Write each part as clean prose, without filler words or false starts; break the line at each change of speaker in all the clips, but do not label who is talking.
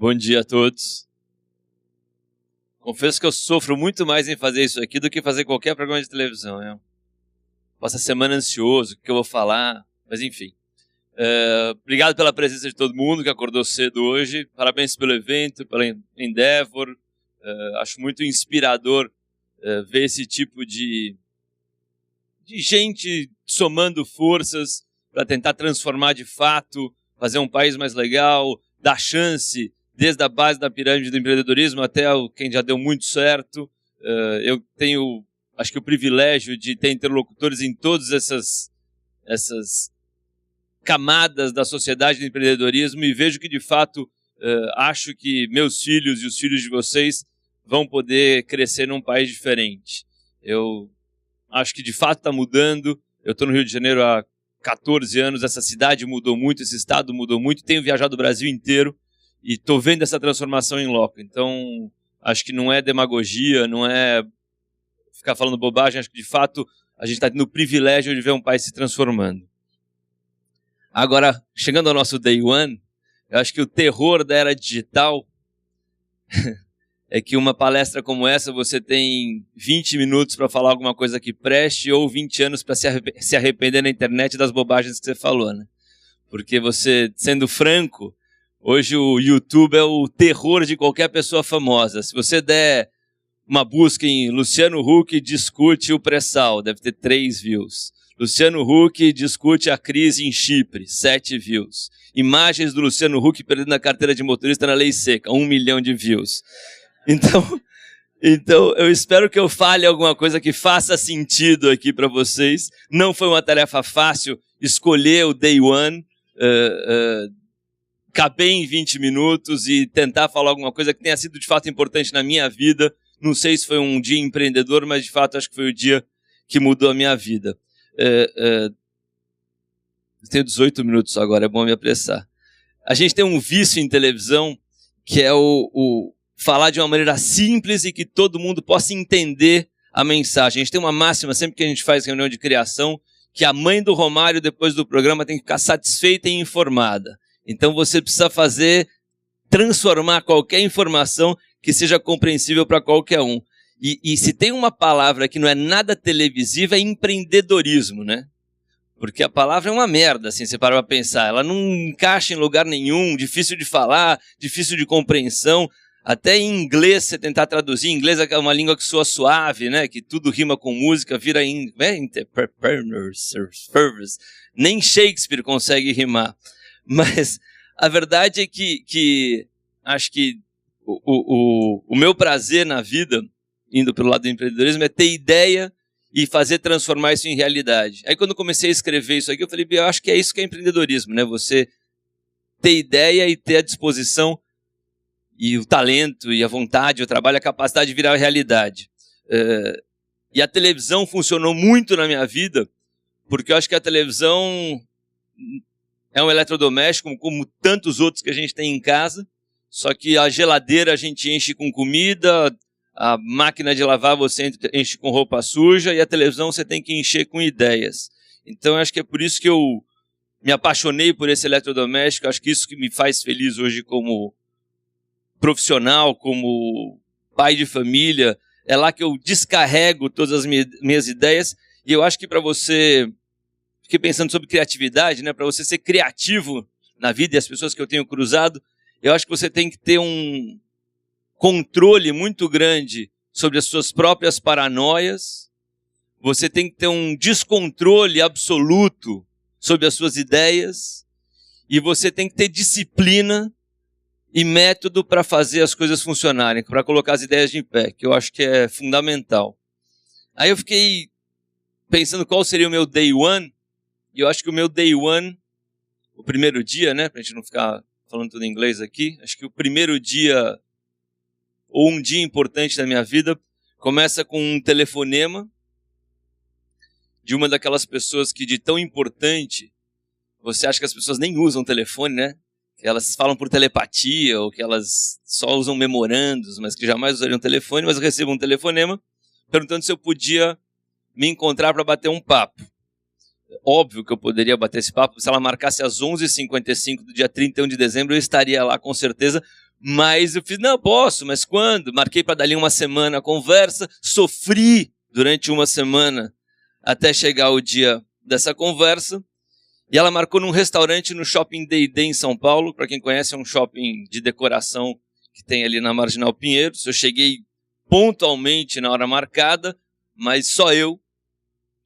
Bom dia a todos. Confesso que eu sofro muito mais em fazer isso aqui do que fazer qualquer programa de televisão. Passo a semana ansioso, o que eu vou falar, mas enfim. Obrigado pela presença de todo mundo que acordou cedo hoje. Parabéns pelo evento, pela Endeavor. Acho muito inspirador ver esse tipo de gente somando forças para tentar transformar de fato, fazer um país mais legal, dar chance desde a base da pirâmide do empreendedorismo até quem já deu muito certo. Eu tenho, acho que o privilégio de ter interlocutores em todas essas camadas da sociedade do empreendedorismo e vejo que, de fato, acho que meus filhos e os filhos de vocês vão poder crescer num país diferente. Eu acho que, de fato, está mudando. Eu estou no Rio de Janeiro há 14 anos, essa cidade mudou muito, esse estado mudou muito, tenho viajado o Brasil inteiro e estou vendo essa transformação em loco. Então, acho que não é demagogia, não é ficar falando bobagem, acho que, de fato, a gente está tendo o privilégio de ver um país se transformando. Agora, chegando ao nosso Day One, eu acho que o terror da era digital é que uma palestra como essa você tem 20 minutos para falar alguma coisa que preste ou 20 anos para se arrepender na internet das bobagens que você falou, né? Porque você, sendo franco, hoje o YouTube é o terror de qualquer pessoa famosa. Se você der uma busca em Luciano Huck discute o pré-sal, deve ter 3 views. Luciano Huck discute a crise em Chipre, 7 views. Imagens do Luciano Huck perdendo a carteira de motorista na lei seca, 1 milhão de views. Então eu espero que eu fale alguma coisa que faça sentido aqui para vocês. Não foi uma tarefa fácil escolher o Day One, caber em 20 minutos e tentar falar alguma coisa que tenha sido de fato importante na minha vida. Não sei se foi um dia empreendedor, mas de fato acho que foi o dia que mudou a minha vida. Eu tenho 18 minutos agora, é bom me apressar. A gente tem um vício em televisão que é o falar de uma maneira simples e que todo mundo possa entender a mensagem. A gente tem uma máxima, sempre que a gente faz reunião de criação, que a mãe do Romário, depois do programa, tem que ficar satisfeita e informada. Então você precisa transformar qualquer informação que seja compreensível para qualquer um. E se tem uma palavra que não é nada televisiva, é empreendedorismo, né? Porque a palavra é uma merda, assim, você para pra pensar. Ela não encaixa em lugar nenhum, difícil de falar, difícil de compreensão. Até em inglês, você tentar traduzir, inglês é uma língua que soa suave, né? Que tudo rima com música, vira service. Nem Shakespeare consegue rimar. Mas a verdade é que acho que o meu prazer na vida, indo pelo lado do empreendedorismo, é ter ideia e fazer transformar isso em realidade. Aí quando eu comecei a escrever isso aqui, eu falei, eu acho que é isso que é empreendedorismo, né? Você ter ideia e ter a disposição e o talento, e a vontade, o trabalho, a capacidade de virar realidade. E a televisão funcionou muito na minha vida, porque eu acho que a televisão é um eletrodoméstico, como tantos outros que a gente tem em casa, só que a geladeira a gente enche com comida, a máquina de lavar você enche com roupa suja, e a televisão você tem que encher com ideias. Então eu acho que é por isso que eu me apaixonei por esse eletrodoméstico, acho que isso que me faz feliz hoje como profissional, como pai de família, é lá que eu descarrego todas as minhas ideias, e eu acho que para você, fiquei pensando sobre criatividade, né? Para você ser criativo na vida, e as pessoas que eu tenho cruzado, eu acho que você tem que ter um controle muito grande sobre as suas próprias paranoias, você tem que ter um descontrole absoluto sobre as suas ideias, e você tem que ter disciplina e método para fazer as coisas funcionarem, para colocar as ideias de pé, que eu acho que é fundamental. Aí eu fiquei pensando qual seria o meu Day One, e eu acho que o meu Day One, o primeiro dia, né, para a gente não ficar falando tudo em inglês aqui, acho que o primeiro dia, ou um dia importante da minha vida, começa com um telefonema de uma daquelas pessoas que de tão importante, você acha que as pessoas nem usam telefone, né? Que elas falam por telepatia, ou que elas só usam memorandos, mas que jamais usariam telefone, mas eu recebo um telefonema perguntando se eu podia me encontrar para bater um papo. Óbvio que eu poderia bater esse papo, se ela marcasse às 11h55 do dia 31 de dezembro, eu estaria lá com certeza, Mas eu fiz, não, posso, mas quando? Marquei para dali uma semana a conversa, sofri durante uma semana até chegar o dia dessa conversa. E ela marcou num restaurante no Shopping D&D em São Paulo. Para quem conhece, é um shopping de decoração que tem ali na Marginal Pinheiros. Eu cheguei pontualmente na hora marcada, mas só eu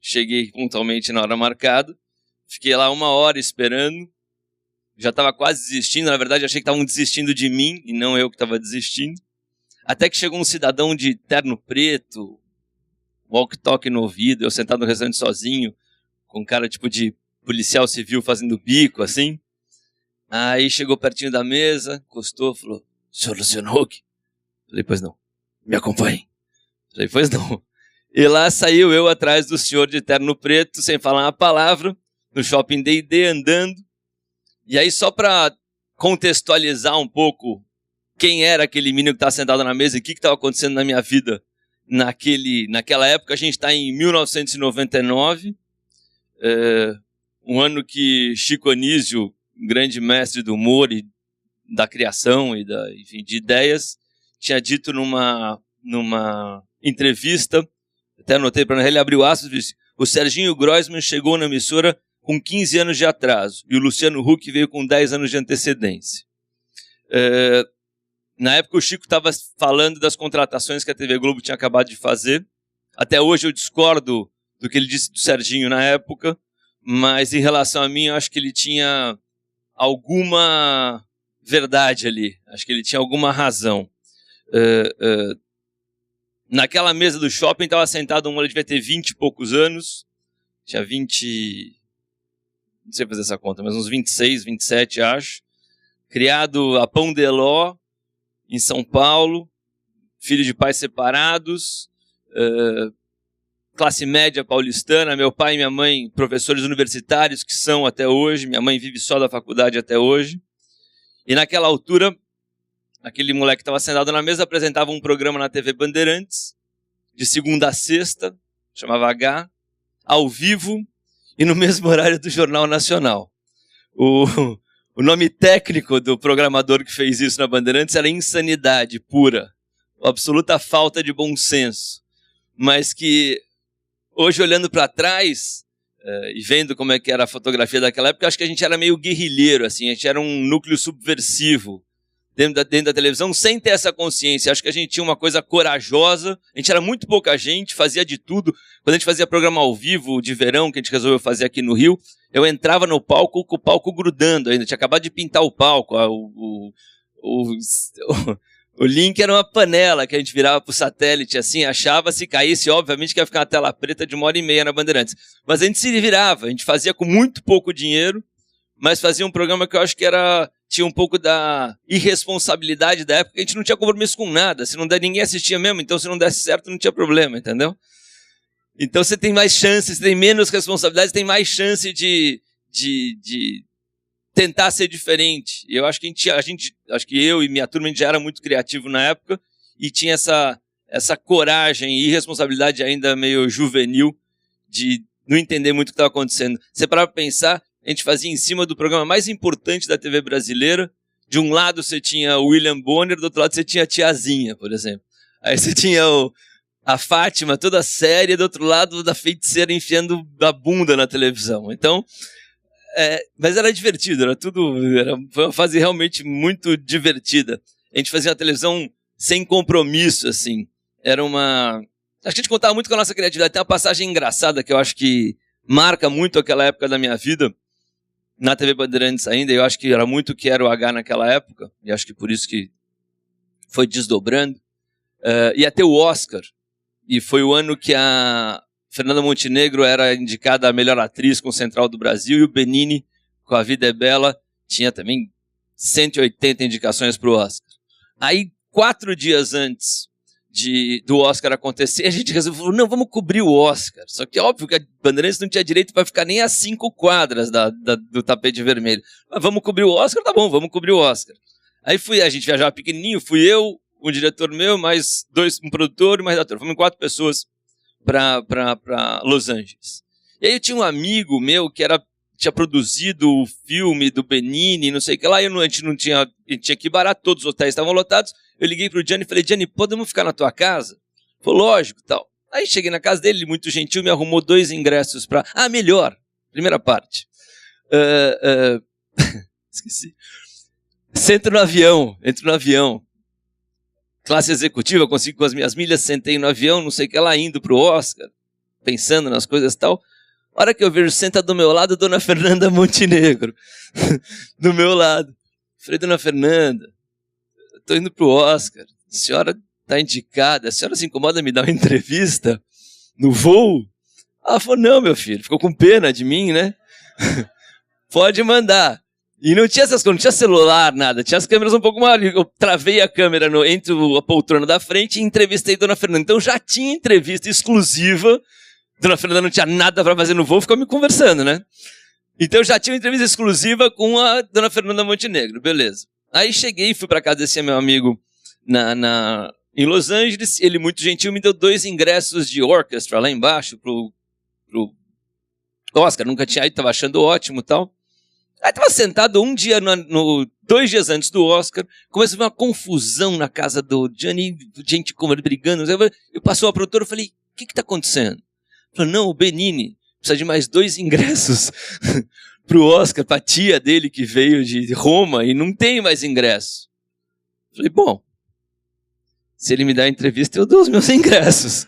cheguei pontualmente na hora marcada. Fiquei lá 1 hora esperando. Já estava quase desistindo. Na verdade, achei que estavam desistindo de mim e não eu que estava desistindo. Até que chegou um cidadão de terno preto, walkie-talkie no ouvido, eu sentado no restaurante sozinho, com cara tipo de policial civil fazendo bico, assim. Aí chegou pertinho da mesa, encostou, falou, senhor Luciano Huck? Falei, pois não. Me acompanhe. Falei, pois não. E lá saiu eu atrás do senhor de terno preto, sem falar uma palavra, no Shopping D&D, andando. E aí, só para contextualizar um pouco quem era aquele menino que estava sentado na mesa e o que estava acontecendo na minha vida naquela época, a gente está em 1999, um ano que Chico Anísio, grande mestre do humor e da criação e enfim, de ideias, tinha dito numa entrevista, até anotei para ele, abriu aspas e disse, o Serginho Groisman chegou na emissora com 15 anos de atraso, e o Luciano Huck veio com 10 anos de antecedência. Na época o Chico estava falando das contratações que a TV Globo tinha acabado de fazer. Até hoje eu discordo do que ele disse do Serginho na época, mas em relação a mim eu acho que ele tinha alguma verdade ali, acho que ele tinha alguma razão. Naquela mesa do shopping estava sentado um moleque, devia ter 20 e poucos anos, tinha 20... não sei fazer essa conta, mas uns 26, 27, acho. Criado a pão de ló, em São Paulo, filho de pais separados, classe média paulistana, meu pai e minha mãe professores universitários, que são até hoje, minha mãe vive só da faculdade até hoje. E naquela altura, aquele moleque que estava sentado na mesa apresentava um programa na TV Bandeirantes, de segunda a sexta, chamava H, ao vivo, e no mesmo horário do Jornal Nacional. O nome técnico do programador que fez isso na Bandeirantes era insanidade pura, absoluta falta de bom senso, mas que hoje, olhando para trás e vendo como é que era a fotografia daquela época, acho que a gente era meio guerrilheiro, assim, a gente era um núcleo subversivo dentro da televisão, sem ter essa consciência. Acho que a gente tinha uma coisa corajosa, a gente era muito pouca gente, fazia de tudo. Quando a gente fazia programa ao vivo de verão, que a gente resolveu fazer aqui no Rio, eu entrava no palco com o palco grudando ainda, tinha acabado de pintar o palco, o link era uma panela que a gente virava pro satélite, assim, achava, se caísse, obviamente que ia ficar uma tela preta de 1h30 na Bandeirantes. Mas a gente se virava, a gente fazia com muito pouco dinheiro, mas fazia um programa que eu acho que tinha um pouco da irresponsabilidade da época, a gente não tinha compromisso com nada, se não der, ninguém assistia mesmo, então se não desse certo não tinha problema, entendeu? Então você tem mais chances, você tem menos responsabilidade, você tem mais chance de tentar ser diferente. E eu acho que acho que eu e minha turma, a gente já era muito criativo na época e tinha essa coragem e responsabilidade ainda meio juvenil de não entender muito o que estava acontecendo. Você parava para pensar, a gente fazia em cima do programa mais importante da TV brasileira. De um lado você tinha o William Bonner, do outro lado você tinha a Tiazinha, por exemplo. Aí você tinha a Fátima, toda séria, do outro lado da feiticeira enfiando a bunda na televisão. Então, mas era divertido, foi uma fase realmente muito divertida. A gente fazia uma televisão sem compromisso, assim. Acho que a gente contava muito com a nossa criatividade. Tem uma passagem engraçada que eu acho que marca muito aquela época da minha vida, na TV Bandeirantes ainda, eu acho que era muito o que era o H naquela época, e acho que por isso que foi desdobrando. Ia ter o Oscar, e foi o ano que a Fernanda Montenegro era indicada a melhor atriz com Central do Brasil, e o Benigni, com A Vida é Bela, tinha também 180 indicações para o Oscar. Aí, 4 dias antes do Oscar acontecer, a gente resolveu, não, vamos cobrir o Oscar. Só que óbvio que a Bandeirantes não tinha direito para ficar nem a 5 quadras do tapete vermelho. Mas vamos cobrir o Oscar? Tá bom, vamos cobrir o Oscar. Aí a gente viajava pequenininho, fui eu, um diretor meu, mais um produtor e mais ator. Fomos 4 pessoas para Los Angeles. E aí eu tinha um amigo meu que tinha produzido o filme do Benigni, não sei o que lá, a gente tinha que ir barato, todos os hotéis estavam lotados. Eu liguei pro Gianni e falei, Gianni, podemos ficar na tua casa? Ele falou, lógico, tal. Aí cheguei na casa dele, muito gentil, me arrumou 2 ingressos para... Ah, melhor, primeira parte. Esqueci. Entro no avião. Classe executiva, consigo com as minhas milhas, sentei no avião, não sei o que lá, indo pro Oscar, pensando nas coisas e tal. A hora que eu vejo, senta do meu lado, Dona Fernanda Montenegro. Do meu lado. Falei, Dona Fernanda, eu tô indo pro Oscar, a senhora tá indicada, a senhora se incomoda em me dar uma entrevista no voo? Ela falou, não, meu filho, ficou com pena de mim, né? Pode mandar. E não tinha essas coisas, não tinha celular, nada, tinha as câmeras um pouco maiores. Eu travei a câmera entre a poltrona da frente e entrevistei Dona Fernanda. Então já tinha entrevista exclusiva. Dona Fernanda não tinha nada para fazer no voo, ficou me conversando, né? Então já tinha uma entrevista exclusiva com a Dona Fernanda Montenegro, beleza. Aí cheguei, fui para casa desse meu amigo em Los Angeles, ele muito gentil me deu 2 ingressos de orquestra lá embaixo pro Oscar, nunca tinha ido, tava achando ótimo e tal. Aí tava sentado 2 dias antes do Oscar, começou a ver uma confusão na casa do Gianni, gente brigando. Eu passou a produtora e falei, o que tá acontecendo? Falei, não, o Benigni precisa de mais 2 ingressos pro Oscar, pra tia dele que veio de Roma e não tem mais ingresso. Falei, bom, se ele me dá a entrevista, eu dou os meus ingressos.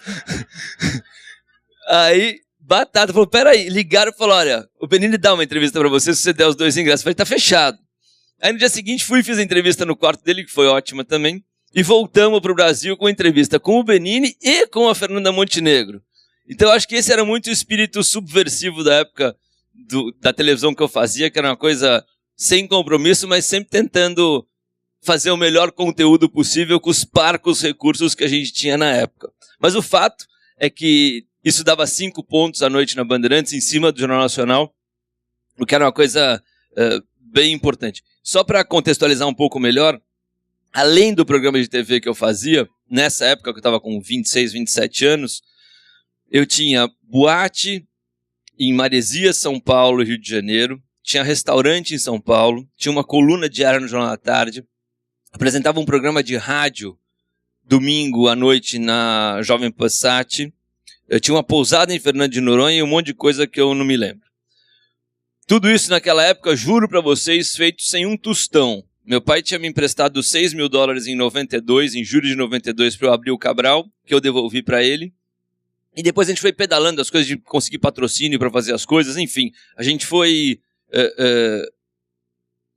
Aí, batata, falou, peraí, ligaram e falaram, olha, o Benigni dá uma entrevista pra você se você der os 2 ingressos. Falei, tá fechado. Aí no dia seguinte fui e fiz a entrevista no quarto dele, que foi ótima também, e voltamos pro Brasil com a entrevista com o Benigni e com a Fernanda Montenegro. Então eu acho que esse era muito o espírito subversivo da época da televisão que eu fazia, que era uma coisa sem compromisso, mas sempre tentando fazer o melhor conteúdo possível com os parcos recursos que a gente tinha na época. Mas o fato é que isso dava 5 pontos à noite na Bandeirantes, em cima do Jornal Nacional, o que era uma coisa bem importante. Só para contextualizar um pouco melhor, além do programa de TV que eu fazia, nessa época que eu estava com 26, 27 anos, eu tinha boate em Maresias, São Paulo e Rio de Janeiro, tinha restaurante em São Paulo, tinha uma coluna diária no Jornal da Tarde, apresentava um programa de rádio domingo à noite na Jovem Passat, eu tinha uma pousada em Fernando de Noronha e um monte de coisa que eu não me lembro. Tudo isso naquela época, juro para vocês, feito sem um tostão. Meu pai tinha me emprestado $6 mil em 92, em julho de 92, para eu abrir o Cabral, que eu devolvi para ele. E depois a gente foi pedalando as coisas de conseguir patrocínio para fazer as coisas, enfim. A gente foi...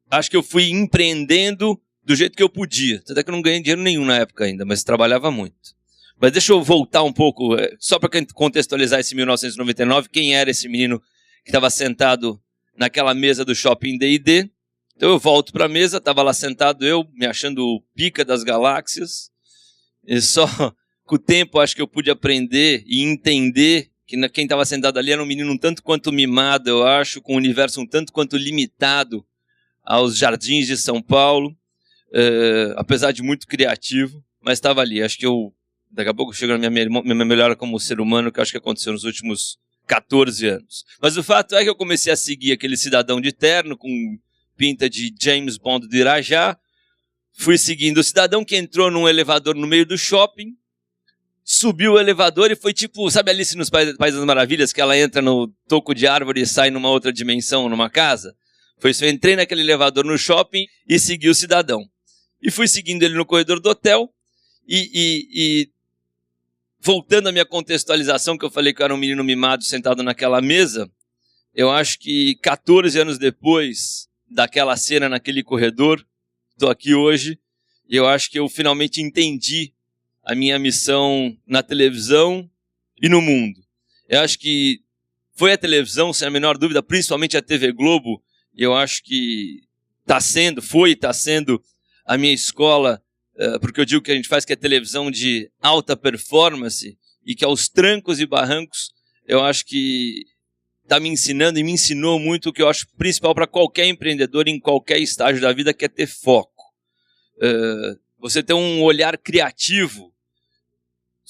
acho que eu fui empreendendo do jeito que eu podia. Até que eu não ganhei dinheiro nenhum na época ainda, mas trabalhava muito. Mas deixa eu voltar um pouco, só para contextualizar esse 1999, quem era esse menino que estava sentado naquela mesa do Shopping D&D. Então eu volto para a mesa, estava lá sentado eu, me achando o pica das galáxias, e só... Com o tempo, acho que eu pude aprender e entender que quem estava sentado ali era um menino um tanto quanto mimado, eu acho, com um universo um tanto quanto limitado aos jardins de São Paulo, apesar de muito criativo, mas estava ali. Acho que daqui a pouco chego na minha melhora como ser humano, que acho que aconteceu nos últimos 14 anos. Mas o fato é que eu comecei a seguir aquele cidadão de terno, com pinta de James Bond de Irajá, fui seguindo o cidadão que entrou num elevador no meio do shopping, subiu o elevador e foi tipo, sabe Alice nos Países das Maravilhas, que ela entra no toco de árvore e sai numa outra dimensão, numa casa? Foi isso, eu entrei naquele elevador no shopping e segui o cidadão. E fui seguindo ele no corredor do hotel e voltando à minha contextualização, que eu falei que eu era um menino mimado sentado naquela mesa, eu acho que 14 anos depois daquela cena naquele corredor, estou aqui hoje, e eu acho que eu finalmente entendi a minha missão na televisão e no mundo. Eu acho que foi a televisão, sem a menor dúvida, principalmente a TV Globo, e eu acho que está sendo a minha escola, porque eu digo que a gente faz que é televisão de alta performance, e que aos trancos e barrancos, eu acho que está me ensinando e me ensinou muito o que eu acho principal para qualquer empreendedor em qualquer estágio da vida, que é ter foco. Você ter um olhar criativo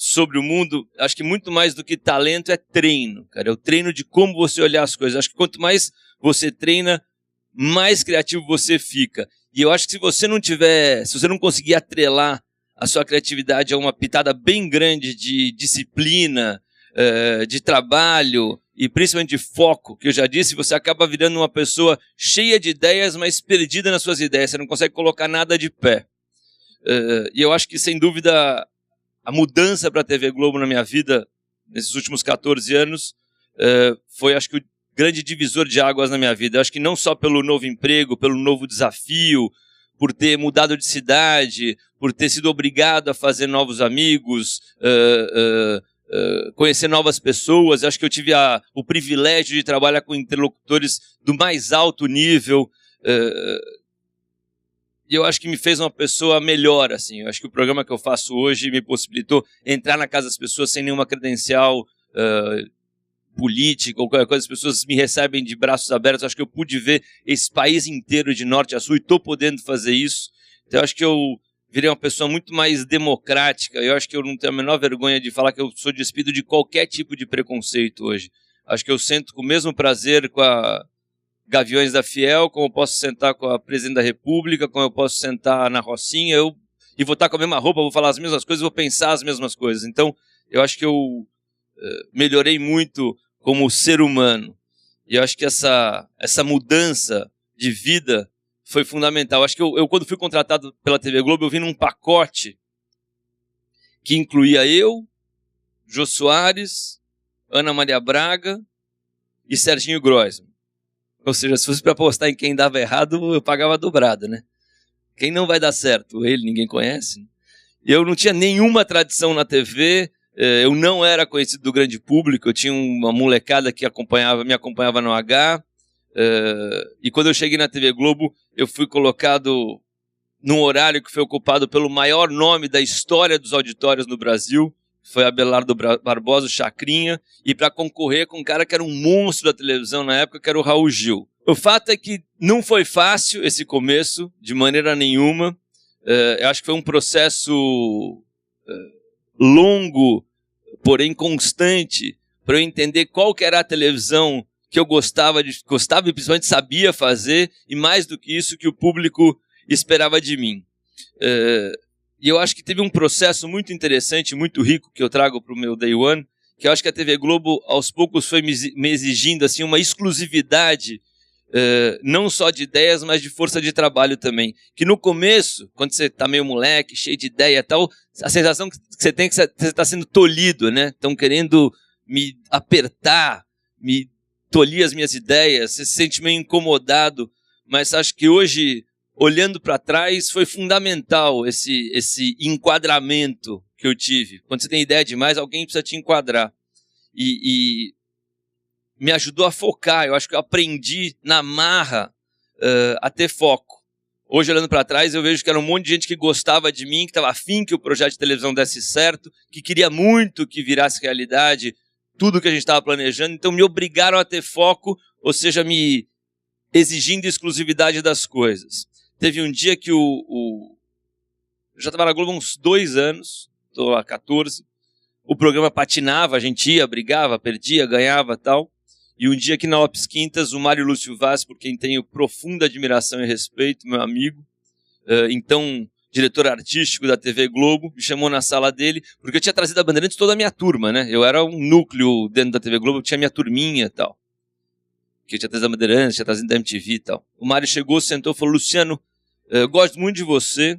sobre o mundo, acho que muito mais do que talento é treino, cara. É o treino de como você olhar as coisas. Acho que quanto mais você treina, mais criativo você fica. E eu acho que se você não conseguir atrelar a sua criatividade a uma pitada bem grande de disciplina, de trabalho e principalmente de foco, que eu já disse, você acaba virando uma pessoa cheia de ideias, mas perdida nas suas ideias. Você não consegue colocar nada de pé. E eu acho que, sem dúvida, a mudança para a TV Globo na minha vida, nesses últimos 14 anos, foi, acho que, o grande divisor de águas na minha vida. Eu acho que não só pelo novo emprego, pelo novo desafio, por ter mudado de cidade, por ter sido obrigado a fazer novos amigos, conhecer novas pessoas. Eu acho que eu tive o privilégio de trabalhar com interlocutores do mais alto nível, e eu acho que me fez uma pessoa melhor, assim. Eu acho que o programa que eu faço hoje me possibilitou entrar na casa das pessoas sem nenhuma credencial política ou qualquer coisa. As pessoas me recebem de braços abertos. Eu acho que eu pude ver esse país inteiro de norte a sul e estou podendo fazer isso. Então eu acho que eu virei uma pessoa muito mais democrática. Eu acho que eu não tenho a menor vergonha de falar que eu sou despido de qualquer tipo de preconceito hoje. Acho que eu sento com o mesmo prazer com a Gaviões da Fiel, como eu posso sentar com a Presidente da República, como eu posso sentar na Rocinha, e vou estar com a mesma roupa, vou falar as mesmas coisas, vou pensar as mesmas coisas. Então, eu acho que eu melhorei muito como ser humano. E eu acho que essa mudança de vida foi fundamental. Eu acho que eu, quando fui contratado pela TV Globo, eu vim num pacote que incluía eu, Jô Soares, Ana Maria Braga e Serginho Groisman. Ou seja, se fosse para apostar em quem dava errado, eu pagava dobrado, né? Quem não vai dar certo? Ele, ninguém conhece. Eu não tinha nenhuma tradição na TV, eu não era conhecido do grande público, eu tinha uma molecada que me acompanhava no H, e quando eu cheguei na TV Globo, eu fui colocado num horário que foi ocupado pelo maior nome da história dos auditórios no Brasil, foi Abelardo Barbosa, o Chacrinha, e para concorrer com um cara que era um monstro da televisão na época, que era o Raul Gil. O fato é que não foi fácil esse começo, de maneira nenhuma. Eu acho que foi um processo longo, porém constante, para eu entender qual que era a televisão que eu gostava e principalmente sabia fazer, e mais do que isso, que o público esperava de mim. E eu acho que teve um processo muito interessante, muito rico, que eu trago para o meu Day One, que eu acho que a TV Globo, aos poucos, foi me exigindo assim, uma exclusividade, não só de ideias, mas de força de trabalho também. Que no começo, quando você está meio moleque, cheio de ideia e tal, a sensação que você tem é que você está sendo tolhido, né? Estão querendo me apertar, me tolir as minhas ideias, você se sente meio incomodado, mas acho que hoje, olhando para trás, foi fundamental esse enquadramento que eu tive. Quando você tem ideia demais, alguém precisa te enquadrar. E me ajudou a focar. Eu acho que eu aprendi na marra a ter foco. Hoje, olhando para trás, eu vejo que era um monte de gente que gostava de mim, que estava afim que o projeto de televisão desse certo, que queria muito que virasse realidade tudo que a gente estava planejando. Então, me obrigaram a ter foco, ou seja, me exigindo exclusividade das coisas. Teve um dia que eu já estava na Globo há uns 2 anos, estou há 14, o programa patinava, a gente ia, brigava, perdia, ganhava e tal. E um dia aqui na Ops Quintas, o Mário Lúcio Vaz, por quem tenho profunda admiração e respeito, meu amigo, então diretor artístico da TV Globo, me chamou na sala dele, porque eu tinha trazido a Bandeirantes toda a minha turma, né? Eu era um núcleo dentro da TV Globo, eu tinha minha turminha e tal. Que eu tinha trazido a Bandeirantes, tinha trazido da MTV e tal. O Mário chegou, sentou e falou: Luciano, eu gosto muito de você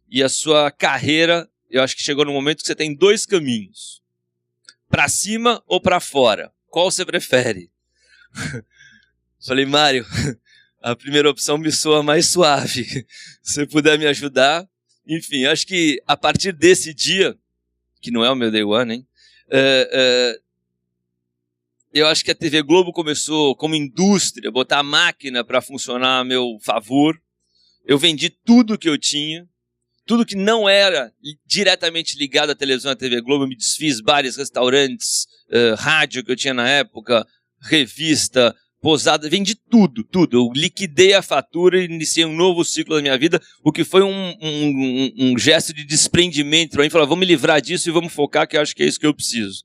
e a sua carreira, eu acho que chegou no momento que você tem 2 caminhos. Para cima ou para fora? Qual você prefere? Falei: Mário, a primeira opção me soa mais suave. Se você puder me ajudar. Enfim, acho que a partir desse dia, que não é o meu Day One, hein? Eu acho que a TV Globo começou, como indústria, botar a máquina para funcionar a meu favor. Eu vendi tudo que eu tinha, tudo que não era diretamente ligado à televisão, à TV Globo. Eu me desfiz bares, restaurantes, rádio que eu tinha na época, revista, posada, vendi tudo, tudo. Eu liquidei a fatura e iniciei um novo ciclo da minha vida, o que foi um gesto de desprendimento para mim. Falar, vamos me livrar disso e vamos focar, que eu acho que é isso que eu preciso.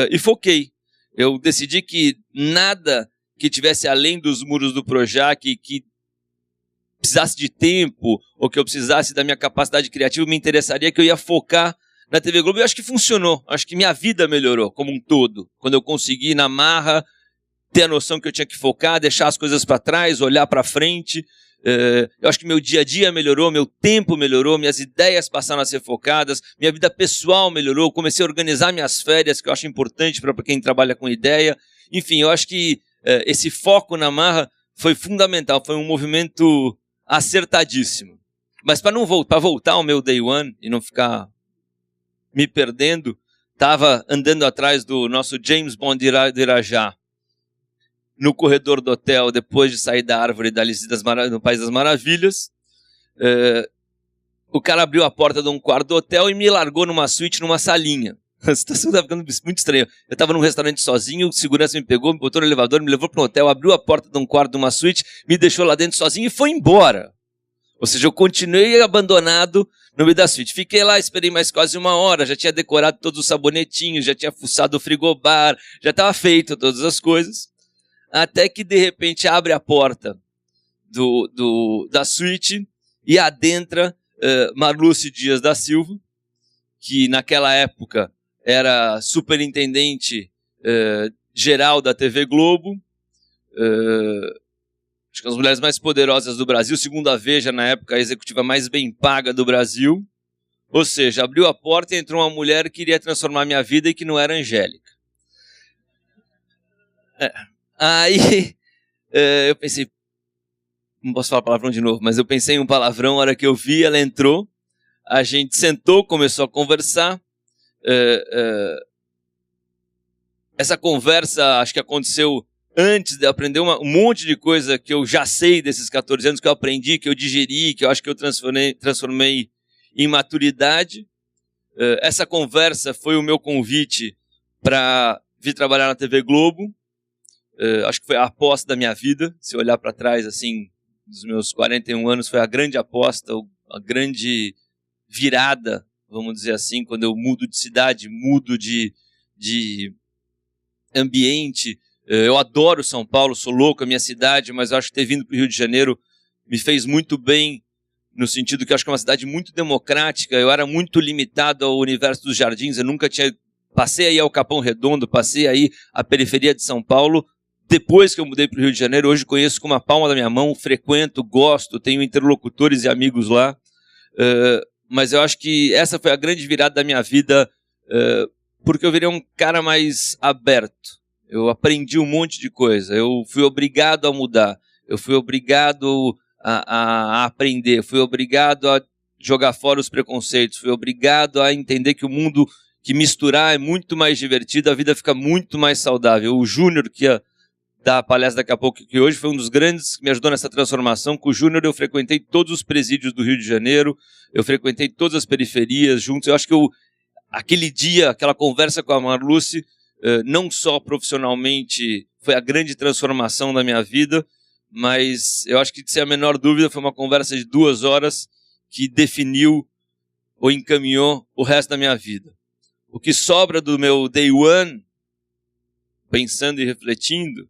E foquei. Eu decidi que nada que tivesse além dos muros do Projac, que precisasse de tempo, ou que eu precisasse da minha capacidade criativa, me interessaria, que eu ia focar na TV Globo. E eu acho que funcionou. Acho que minha vida melhorou como um todo. Quando eu consegui, na marra, ter a noção que eu tinha que focar, deixar as coisas para trás, olhar para frente. Eu acho que meu dia a dia melhorou, meu tempo melhorou, minhas ideias passaram a ser focadas, minha vida pessoal melhorou, comecei a organizar minhas férias, que eu acho importante para quem trabalha com ideia. Enfim, eu acho que esse foco na marra foi fundamental, foi um movimento acertadíssimo. Mas para voltar ao meu day one e não ficar me perdendo, estava andando atrás do nosso James Bond de Irajá, no corredor do hotel, depois de sair da árvore da Alice no País das Maravilhas. O cara abriu a porta de um quarto do hotel e me largou numa suíte, numa salinha. A situação estava ficando muito estranha. Eu estava num restaurante sozinho, o segurança me pegou, me botou no elevador, me levou para um hotel, abriu a porta de um quarto de uma suíte, me deixou lá dentro sozinho e foi embora. Ou seja, eu continuei abandonado no meio da suíte. Fiquei lá, esperei mais quase 1 hora, já tinha decorado todos os sabonetinhos, já tinha fuçado o frigobar, já estava feito todas as coisas. Até que, de repente, abre a porta da suíte e adentra Marluce Dias da Silva, que naquela época era superintendente geral da TV Globo, acho que as mulheres mais poderosas do Brasil, segundo a Veja, na época, a executiva mais bem paga do Brasil. Ou seja, abriu a porta e entrou uma mulher que queria transformar minha vida e que não era Angélica. Aí eu pensei, não posso falar palavrão de novo, mas eu pensei em um palavrão, a hora que eu vi, ela entrou, a gente sentou, começou a conversar. Essa conversa, acho que aconteceu antes de aprender um monte de coisa que eu já sei desses 14 anos, que eu aprendi, que eu digeri, que eu acho que eu transformei em maturidade. Essa conversa foi o meu convite para vir trabalhar na TV Globo. Acho que foi a aposta da minha vida. Se olhar para trás, assim, dos meus 41 anos, foi a grande aposta, a grande virada, vamos dizer assim, quando eu mudo de cidade, mudo de ambiente. Eu adoro São Paulo, sou louco, a minha cidade, mas acho que ter vindo para o Rio de Janeiro me fez muito bem, no sentido que eu acho que é uma cidade muito democrática. Eu era muito limitado ao universo dos jardins, eu nunca tinha... Passei aí ao Capão Redondo, passei aí à periferia de São Paulo. Depois que eu mudei para o Rio de Janeiro, hoje conheço com uma palma da minha mão, frequento, gosto, tenho interlocutores e amigos lá. Mas eu acho que essa foi a grande virada da minha vida, porque eu virei um cara mais aberto. Eu aprendi um monte de coisa, eu fui obrigado a mudar, eu fui obrigado a aprender, fui obrigado a jogar fora os preconceitos, fui obrigado a entender que o mundo, que misturar é muito mais divertido, a vida fica muito mais saudável. O Júnior, que ia dar a palestra daqui a pouco, que hoje foi um dos grandes que me ajudou nessa transformação. Com o Júnior eu frequentei todos os presídios do Rio de Janeiro, eu frequentei todas as periferias juntos. Eu acho que aquele dia, aquela conversa com a Marluce, não só profissionalmente foi a grande transformação da minha vida, mas eu acho que, sem a menor dúvida, foi uma conversa de 2 horas que definiu ou encaminhou o resto da minha vida. O que sobra do meu day one, pensando e refletindo,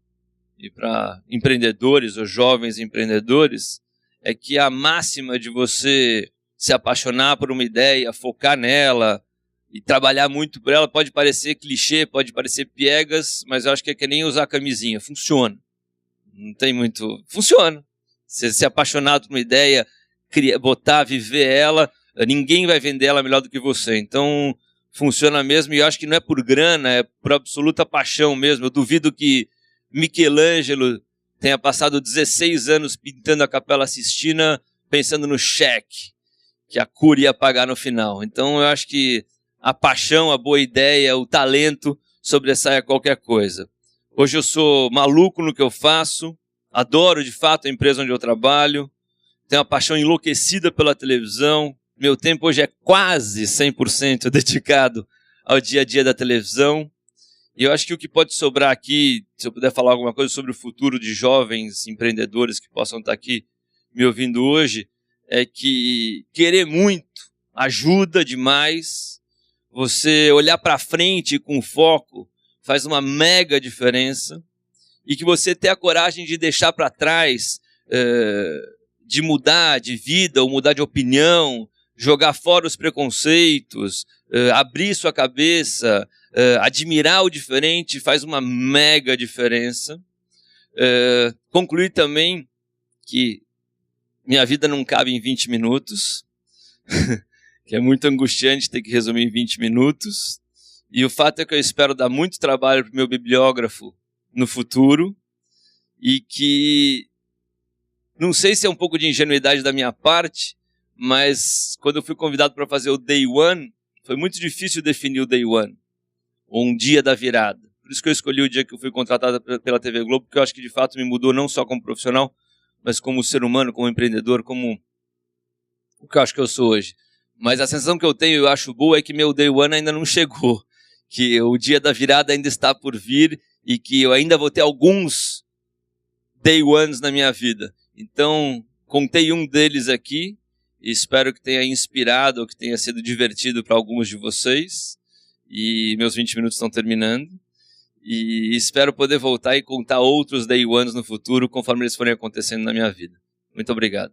e para empreendedores ou jovens empreendedores, é que a máxima de você se apaixonar por uma ideia, focar nela e trabalhar muito por ela, pode parecer clichê, pode parecer piegas, mas eu acho que é que nem usar camisinha, funciona. Não tem muito... Funciona. Você se apaixonar por uma ideia, viver ela, ninguém vai vender ela melhor do que você. Então, funciona mesmo, e eu acho que não é por grana, é por absoluta paixão mesmo. Eu duvido que Michelangelo tenha passado 16 anos pintando a Capela Sistina pensando no cheque que a cura ia pagar no final. Então eu acho que a paixão, a boa ideia, o talento sobressai a qualquer coisa. Hoje eu sou maluco no que eu faço, adoro de fato a empresa onde eu trabalho, tenho uma paixão enlouquecida pela televisão. Meu tempo hoje é quase 100% dedicado ao dia a dia da televisão. E eu acho que o que pode sobrar aqui, se eu puder falar alguma coisa sobre o futuro de jovens empreendedores que possam estar aqui me ouvindo hoje, é que querer muito ajuda demais. Você olhar para frente com foco faz uma mega diferença. E que você ter a coragem de deixar para trás, de mudar de vida ou mudar de opinião, jogar fora os preconceitos, abrir sua cabeça, admirar o diferente, faz uma mega diferença. Concluir também que minha vida não cabe em 20 minutos, que é muito angustiante ter que resumir em 20 minutos. E o fato é que eu espero dar muito trabalho para o meu bibliógrafo no futuro, e que não sei se é um pouco de ingenuidade da minha parte, mas quando eu fui convidado para fazer o Day One, foi muito difícil definir o Day One, ou um dia da virada. Por isso que eu escolhi o dia que eu fui contratado pela TV Globo, porque eu acho que de fato me mudou não só como profissional, mas como ser humano, como empreendedor, como o que eu acho que eu sou hoje. Mas a sensação que eu tenho, eu acho boa, é que meu Day One ainda não chegou, que o dia da virada ainda está por vir, e que eu ainda vou ter alguns Day Ones na minha vida. Então, contei um deles aqui, e espero que tenha inspirado, ou que tenha sido divertido para alguns de vocês. E meus 20 minutos estão terminando. E espero poder voltar e contar outros Day Ones no futuro, conforme eles forem acontecendo na minha vida. Muito obrigado.